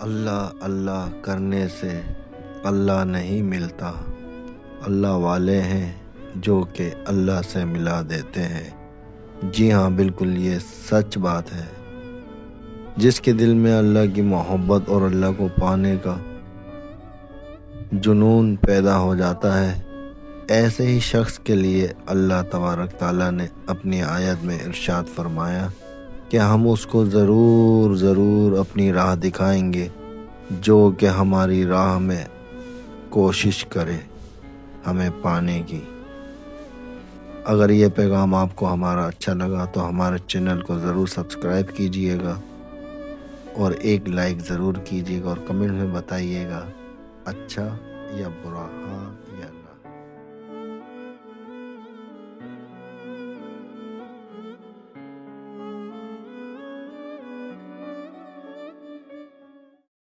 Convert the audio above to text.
اللہ اللہ کرنے سے اللہ نہیں ملتا، اللہ والے ہیں جو کہ اللہ سے ملا دیتے ہیں۔ جی ہاں، بالکل یہ سچ بات ہے۔ جس کے دل میں اللہ کی محبت اور اللہ کو پانے کا جنون پیدا ہو جاتا ہے، ایسے ہی شخص کے لیے اللہ تبارک تعالیٰ نے اپنی آیت میں ارشاد فرمایا کہ ہم اس کو ضرور اپنی راہ دکھائیں گے جو کہ ہماری راہ میں کوشش کرے ہمیں پانے کی۔ اگر یہ پیغام آپ کو ہمارا اچھا لگا تو ہمارے چینل کو ضرور سبسکرائب کیجئے گا اور ایک لائک ضرور کیجئے گا اور کمنٹ میں بتائیے گا اچھا یا برا۔ ہاں